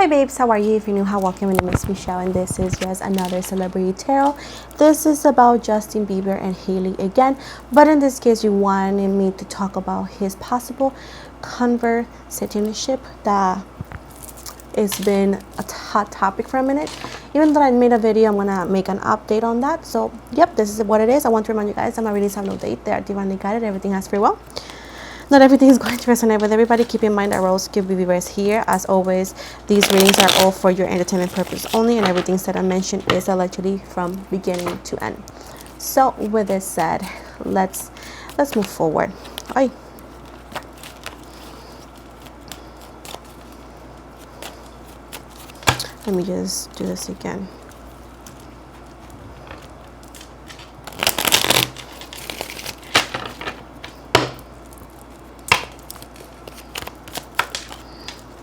Hi babes, how are you? If you're new, how welcome. My name is Michelle and this is just another celebrity tarot. This is about Justin Bieber and Hailey again, but in this case you wanted me to talk about his possible conservatorship that it's been a hot topic for a minute. Even though I made a video, I'm gonna make an update on that. So yep, this is what it is. I want to remind you guys that my readings have no date. They are divinely guided. Everything has free will. Not everything is going to resonate with everybody. Keep in mind that rose give viewers here. As always, these readings are all for your entertainment purpose only, and everything that I mentioned is allegedly from beginning to end. So with this said, let's move forward. Ay. Let me just do this again.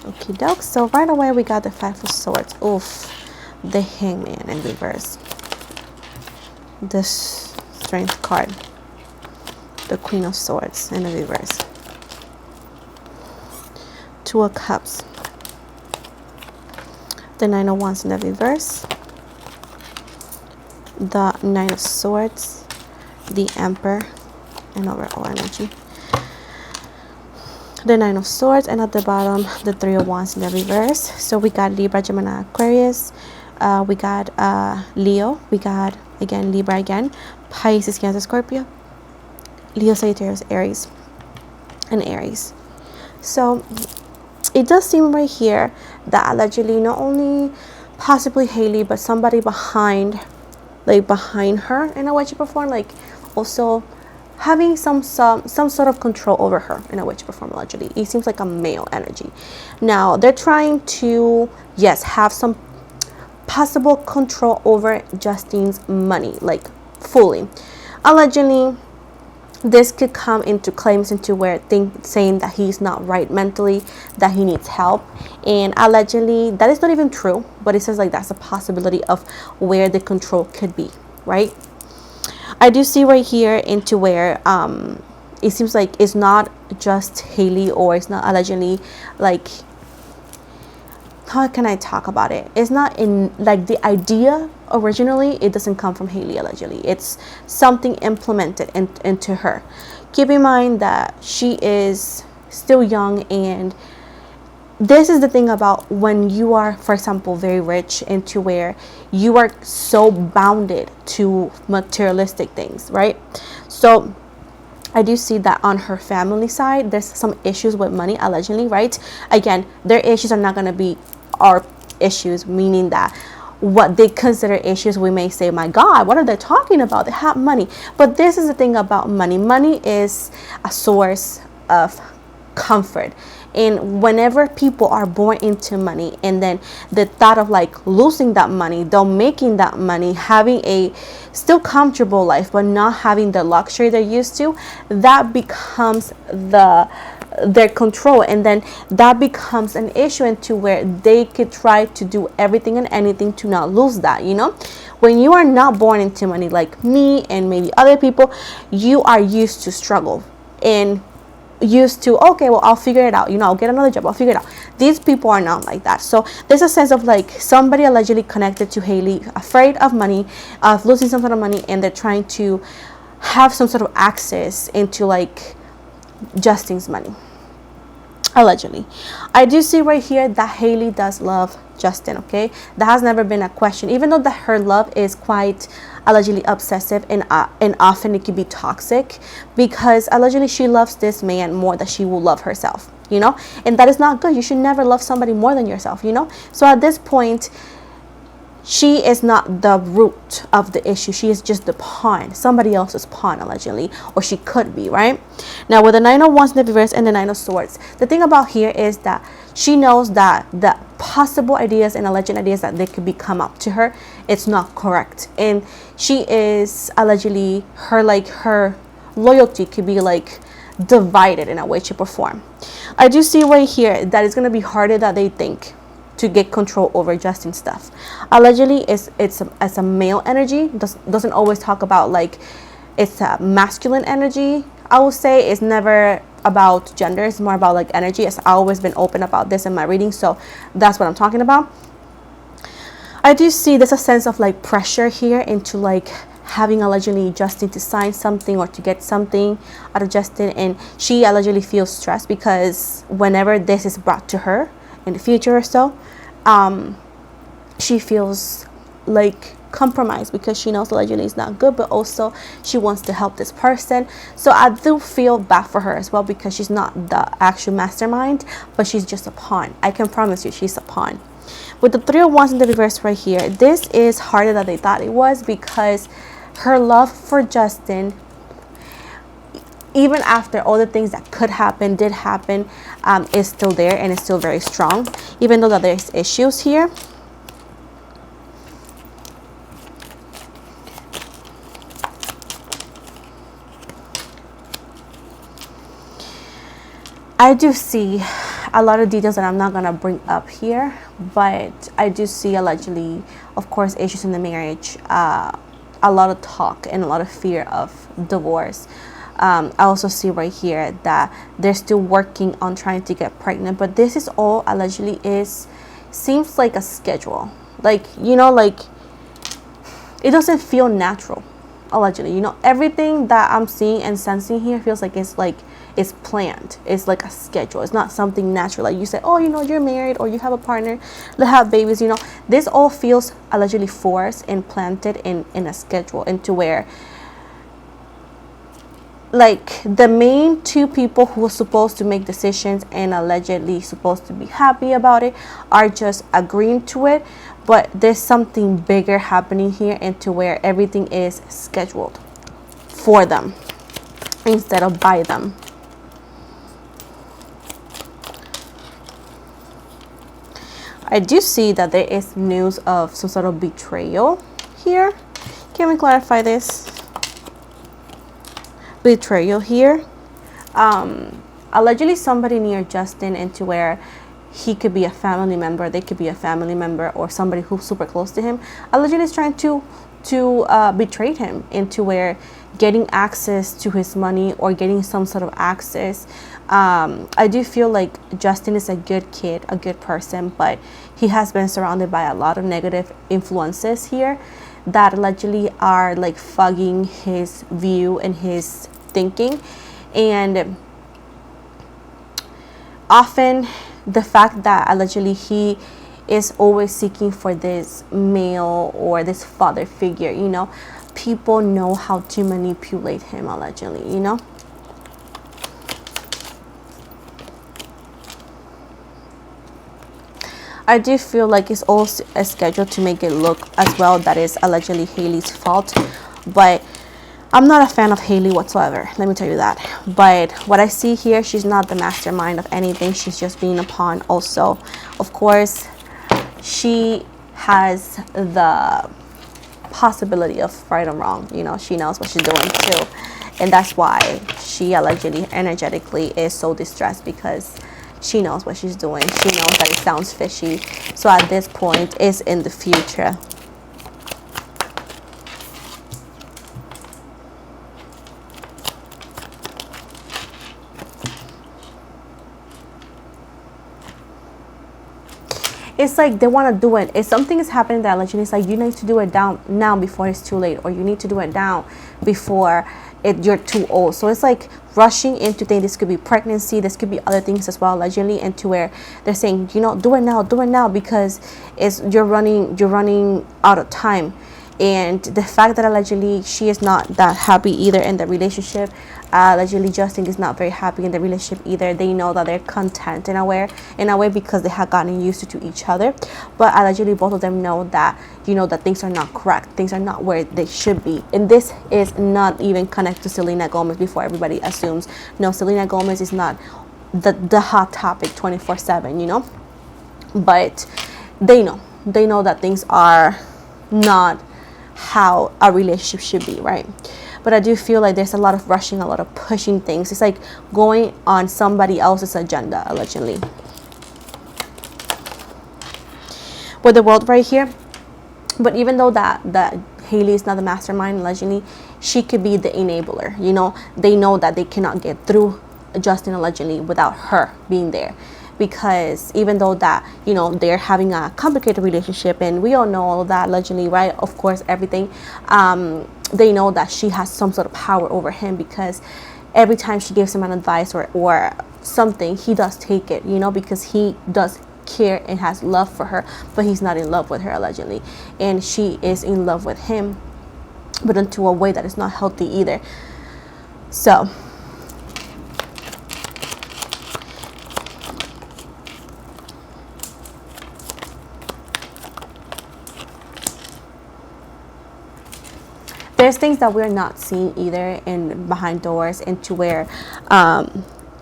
Okie doke. So right away we got the Five of Swords. Oof. The Hangman in reverse. The Strength card. The Queen of Swords in the reverse. Two of Cups. The Nine of Wands in the reverse. The Nine of Swords. The Emperor. And overall energy. The Nine of Swords, and at the bottom the Three of Wands in the reverse. So we got Libra, Gemini, Aquarius, we got Leo, we got again Libra again, Pisces, Cancer, Scorpio, Leo, Sagittarius, Aries, and Aries. So it does seem right here that allegedly not only possibly Hailey, but somebody behind her in a way, shape, or form, like also having some sort of control over her in a way, shape, or form. Allegedly, it seems like a male energy. Now they're trying to, yes, have some possible control over Justin's money, like fully. Allegedly, this could come into claims into where saying that he's not right mentally, that he needs help, and allegedly that is not even true, but it says like that's a possibility of where the control could be, right? I do see right here into where it seems like it's not just Hailey, or it's not allegedly, like, how can I talk about it? It's not in like the idea originally, it doesn't come from Hailey allegedly. It's something implemented into her. Keep in mind that she is still young, and this is the thing about when you are, for example, very rich, into where you are so bounded to materialistic things, right? So I do see that on her family side, there's some issues with money, allegedly, right? Again, their issues are not going to be our issues, meaning that what they consider issues, we may say, my God, what are they talking about? They have money. But this is the thing about money. Money is a source of comfort. And whenever people are born into money, and then the thought of like losing that money, though making that money, having a still comfortable life but not having the luxury they're used to, that becomes their control, and then that becomes an issue into where they could try to do everything and anything to not lose that, you know. When you are not born into money, like me and maybe other people, you are used to struggle and used to, okay, well, I'll figure it out, you know, I'll get another job, I'll figure it out. These people are not like that. So there's a sense of like somebody allegedly connected to Hailey, afraid of money, of losing some sort of money, and they're trying to have some sort of access into like Justin's money, allegedly. I do see right here that Hailey does love Justin, okay? That has never been a question, even though that her love is quite allegedly obsessive, and often it can be toxic, because allegedly she loves this man more than she will love herself, you know, and that is not good. You should never love somebody more than yourself, you know. So at this point, she is not the root of the issue. She is just the pawn, somebody else's pawn, allegedly, or she could be, right? Now with the Nine of Wands in the reverse and the Nine of Swords, the thing about here is that she knows that the possible ideas and alleged ideas that they could be come up to her, it's not correct, and she is allegedly, her loyalty could be like divided in a way, shape, or form. I do see right here that it's going to be harder than they think to get control over Justin's stuff. Allegedly, it's as a male energy, doesn't always talk about like it's a masculine energy. I will say it's never about gender. It's more about like energy. I've always been open about this in my reading, so that's what I'm talking about. I do see there's a sense of like pressure here into like having allegedly Justin to sign something or to get something out of Justin, and she allegedly feels stressed because whenever this is brought to her in the future or so, she feels like compromised because she knows allegedly it's not good, but also she wants to help this person. So I do feel bad for her as well because she's not the actual mastermind, but she's just a pawn. I can promise you she's a pawn. With the Three of Wands in the reverse right here, this is harder than they thought it was because her love for Justin, even after all the things that could happen, did happen, is still there and is still very strong, even though that there's issues here. I do see a lot of details that I'm not going to bring up here, but I do see allegedly, of course, issues in the marriage, a lot of talk and a lot of fear of divorce. I also see right here that they're still working on trying to get pregnant, but this is all allegedly seems like a schedule. Like, you know, like it doesn't feel natural, allegedly. You know, everything that I'm seeing and sensing here feels like it's planned. It's like a schedule. It's not something natural. Like you say, oh, you know, you're married or you have a partner, they have babies, you know. This all feels allegedly forced and planted in a schedule, into where like the main two people who are supposed to make decisions and allegedly supposed to be happy about it are just agreeing to it, but there's something bigger happening here, into where everything is scheduled for them instead of by them. I do see that there is news of some sort of betrayal here. Can we clarify this? Betrayal here. Allegedly somebody near Justin, into where he could be a family member, they could be a family member, or somebody who's super close to him, allegedly is trying to betray him, into where getting access to his money or getting some sort of access. I do feel like Justin is a good kid, a good person, but he has been surrounded by a lot of negative influences here that allegedly are like fogging his view and his thinking. And often the fact that allegedly he is always seeking for this male or this father figure, you know, people know how to manipulate him, allegedly, you know. I do feel like it's all a schedule to make it look as well that is allegedly Hailey's fault, but I'm not a fan of Hailey whatsoever, let me tell you that. But what I see here, she's not the mastermind of anything. She's just being a pawn. Also, of course, she has the possibility of right and wrong. You know, she knows what she's doing too, and that's why she allegedly energetically is so distressed, because she knows what she's doing. She knows that it sounds fishy. So at this point, it's in the future. It's like they want to do it. If something is happening that allegedly, it's like you need to do it down now before it's too late, or you need to do it down before you're too old. So it's like rushing into things. This could be pregnancy, this could be other things as well, allegedly, into where they're saying, you know, do it now, because you're running out of time. And the fact that allegedly she is not that happy either in the relationship, allegedly Justin is not very happy in the relationship either. They know that they're content in a way because they have gotten used to each other, but allegedly both of them know that, you know, that things are not correct, things are not where they should be. And this is not even connected to Selena Gomez, before everybody assumes, no, Selena Gomez is not the hot topic 24/7, you know. But they know that things are not how a relationship should be, right? But I do feel like there's a lot of rushing, a lot of pushing things. It's like going on somebody else's agenda, allegedly. With the World right here, but even though that Hailey is not the mastermind, allegedly, she could be the enabler. You know, they know that they cannot get through Justin allegedly without her being there. Because even though that, you know, they're having a complicated relationship, and we all know all of that allegedly, right? Of course, everything. They know that she has some sort of power over him, because every time she gives him an advice or something, he does take it, you know, because he does care and has love for her, but he's not in love with her allegedly, and she is in love with him, but into a way that is not healthy either. So there's things that we're not seeing either in behind doors, into where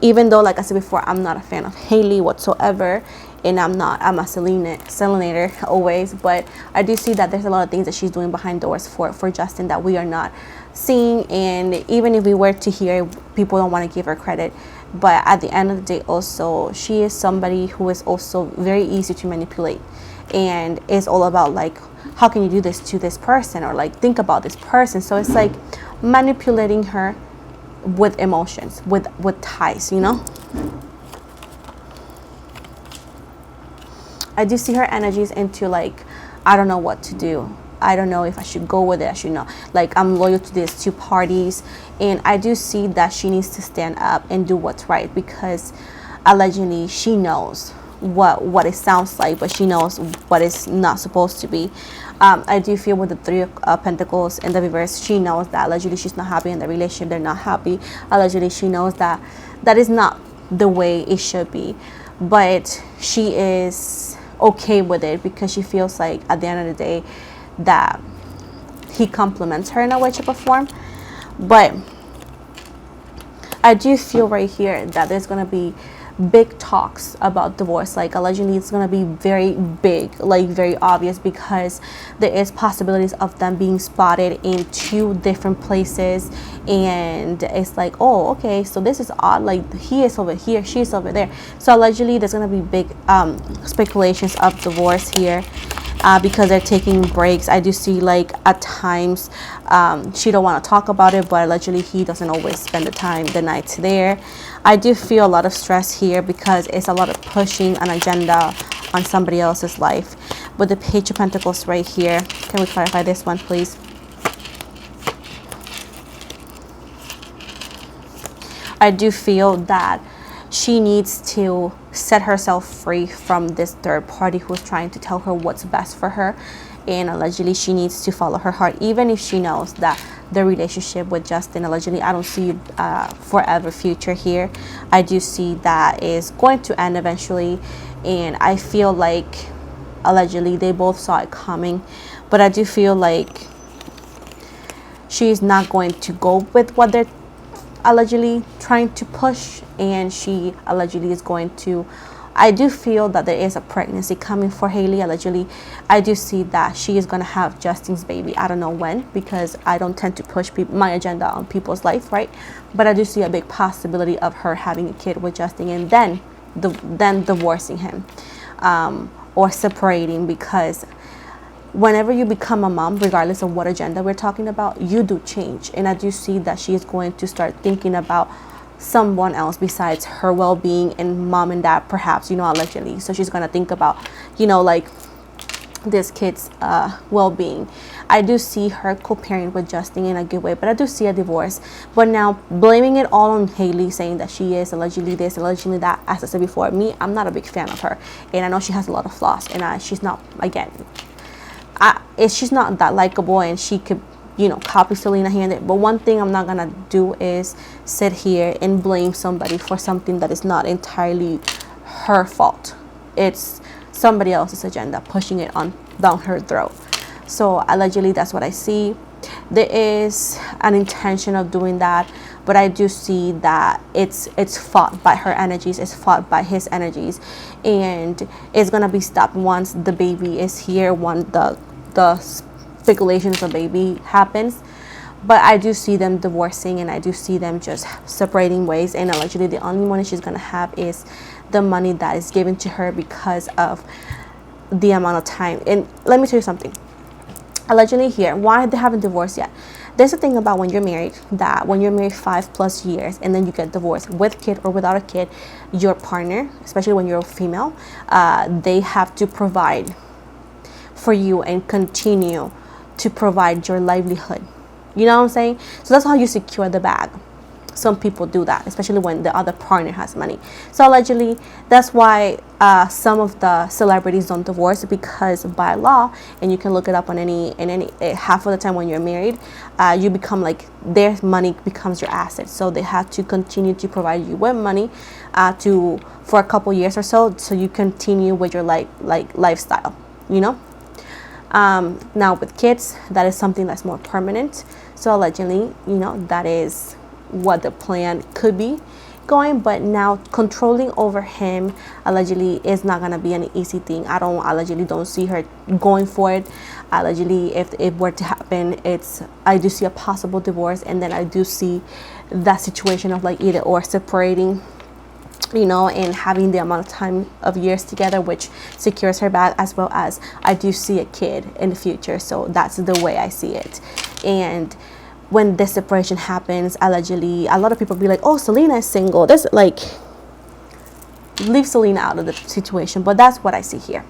even though, like I said before, I'm not a fan of Hailey whatsoever, and I'm a Selinator always, but I do see that there's a lot of things that she's doing behind doors for Justin that we are not seeing. And even if we were to hear, people don't want to give her credit, but at the end of the day, also, she is somebody who is also very easy to manipulate, and it's all about like, how can you do this to this person, or like, think about this person. So it's like manipulating her with emotions, with ties, you know. I do see her energies into like, I don't know what to do, I don't know if I should go with it, I should not, like, I'm loyal to these two parties. And I do see that she needs to stand up and do what's right, because allegedly she knows what it sounds like, but she knows what it's not supposed to be. I do feel with the Three of Pentacles in the reverse, she knows that allegedly she's not happy in the relationship, they're not happy. Allegedly she knows that that is not the way it should be, but she is okay with it, because she feels like at the end of the day that he compliments her in a way, shape, or form. But I do feel right here that there's going to be big talks about divorce. Like, allegedly it's going to be very big, like very obvious, because there is possibilities of them being spotted in two different places, and it's like, oh, okay, so this is odd, like he is over here, she's over there. So allegedly there's going to be big speculations of divorce here. Because they're taking breaks. I do see, like, at times she don't want to talk about it, but allegedly he doesn't always spend the nights there. I do feel a lot of stress here, because it's a lot of pushing an agenda on somebody else's life. With the Page of Pentacles right here, can we clarify this one, please? I do feel that she needs to set herself free from this third party who's trying to tell her what's best for her. And allegedly she needs to follow her heart, even if she knows that the relationship with Justin, allegedly, I don't see forever future here. I do see that is going to end eventually, and I feel like allegedly they both saw it coming, but I do feel like she's not going to go with what they're allegedly trying to push, and she allegedly is going to, I do feel that there is a pregnancy coming for Hailey. Allegedly, I do see that she is going to have Justin's baby. I don't know when, because I don't tend to push my agenda on people's life, right? But I do see a big possibility of her having a kid with Justin, and then divorcing him, or separating, because whenever you become a mom, regardless of what agenda we're talking about, you do change. And I do see that she is going to start thinking about someone else besides her well-being and mom and dad, perhaps, you know, allegedly. So she's going to think about, you know, like, this kid's well-being. I do see her co-parenting with Justin in a good way, but I do see a divorce. But now blaming it all on Hailey, saying that she is allegedly this, allegedly that, as I said before, me, I'm not a big fan of her, and I know she has a lot of flaws, and she's not, again, she's not that likable, and she could, you know, copy Selena here and there. But one thing I'm not gonna do is sit here and blame somebody for something that is not entirely her fault. It's somebody else's agenda pushing it on down her throat. So allegedly that's what I see. There is an intention of doing that, but I do see that it's fought by her energies, it's fought by his energies, and it's gonna be stopped once the baby is here, when the speculations of baby happens. But I do see them divorcing, and I do see them just separating ways, and allegedly the only money she's gonna have is the money that is given to her because of the amount of time. And let me tell you something, allegedly here, why they haven't divorced yet, There's a thing about when you're married, that when you're married 5+ years and then you get divorced, with kid or without a kid, your partner, especially when you're a female, they have to provide for you and continue to provide your livelihood. You know what I'm saying? So that's how you secure the bag. Some people do that, especially when the other partner has money. So allegedly, that's why some of the celebrities don't divorce, because by law, and you can look it up on any half of the time when you're married, you become like, their money becomes your asset. So they have to continue to provide you with money for a couple years or so you continue with your lifestyle, you know. Now with kids, that is something that's more permanent. So allegedly, you know, that is what the plan could be going. But now controlling over him allegedly is not gonna be an easy thing. I allegedly don't see her going for it. Allegedly, if it were to happen, I do see a possible divorce, and then I do see that situation of like either or separating, you know, and having the amount of time of years together, which secures her back, as well as I do see a kid in the future. So that's the way I see it. And when this separation happens, allegedly, a lot of people be like, oh, Selena is single. This, like, leave Selena out of the situation. But that's what I see here.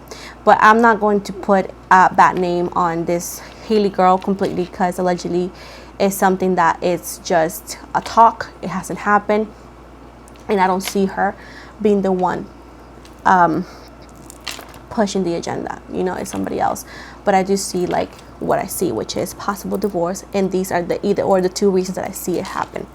But I'm not going to put a bad name on this Hailey girl completely, because allegedly it's something that it's just a talk. It hasn't happened. And I don't see her being the one pushing the agenda. You know, it's somebody else. But I do see like what I see, which is possible divorce. And these are the either or the two reasons that I see it happen.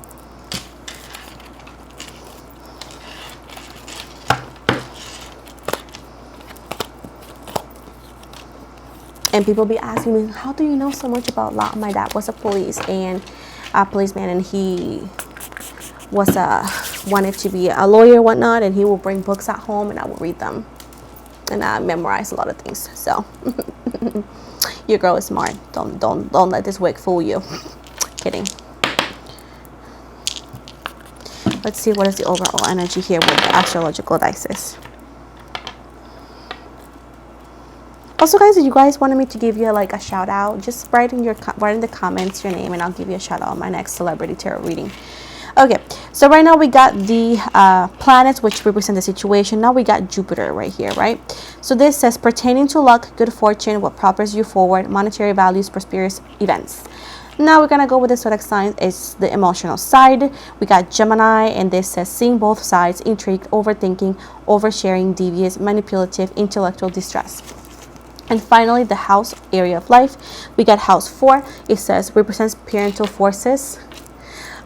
And people be asking me, how do you know so much about law? My dad was a policeman, and he was wanted to be a lawyer, whatnot, and he will bring books at home, and I will read them, and I memorize a lot of things. So your girl is smart. Don't let this wig fool you. Kidding. Let's see what is the overall energy here with the astrological dices. Also, guys, if you guys wanted me to give you like a shout out, just write in the comments your name, and I'll give you a shout out on my next celebrity tarot reading. Okay, so right now we got the planets, which represent the situation. Now we got Jupiter right here, right? So this says pertaining to luck, good fortune, what propels you forward, monetary values, prosperous events. Now we're gonna go with the zodiac signs. It's the emotional side. We got Gemini, and this says seeing both sides, intrigue, overthinking, oversharing, devious, manipulative, intellectual distress. And finally, the house area of life. We got house 4. It says represents parental forces,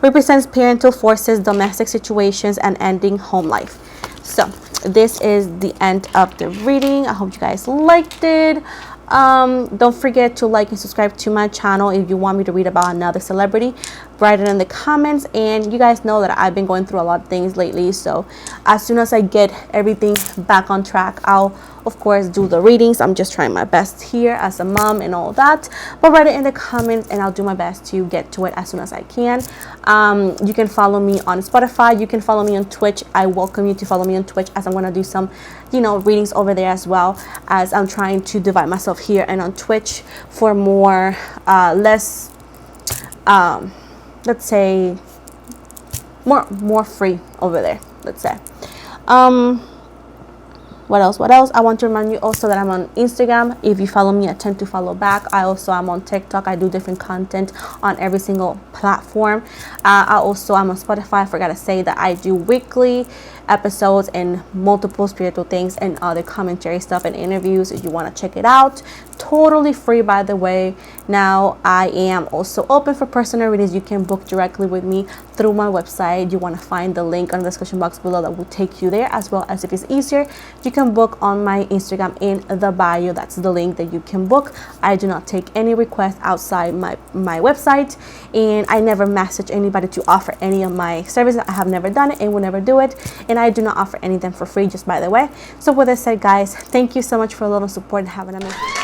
domestic situations, and ending home life. So this is the end of the reading. I hope you guys liked it. Don't forget to like and subscribe to my channel. If you want me to read about another celebrity, write it in the comments. And you guys know that I've been going through a lot of things lately, so as soon as I get everything back on track, I'll of course do the readings. I'm just trying my best here as a mom and all that, but write it in the comments and I'll do my best to get to it as soon as I can. You can follow me on Spotify. You can follow me on Twitch. I welcome you to follow me on Twitch, as I'm going to do some, you know, readings over there, as well as I'm trying to divide myself here and on Twitch for more less let's say more free over there, let's say. What else? I want to remind you also that I'm on Instagram. If you follow me, I tend to follow back. I also am on TikTok. I do different content on every single platform. I'm on Spotify. I forgot to say that I do weekly episodes and multiple spiritual things and other commentary stuff and interviews. If you want to check it out, totally free, by the way. Now I am also open for personal readings. You can book directly with me through my website. You want to find the link on the description box below that will take you there, as well as if it's easier, you can book on my Instagram in the bio. That's the link that you can book. I do not take any requests outside my website, and I never message anybody to offer any of my services. I have never done it and will never do it, and I do not offer any of them for free, just by the way. So with that said, guys, thank you so much for a little support and have an amazing day.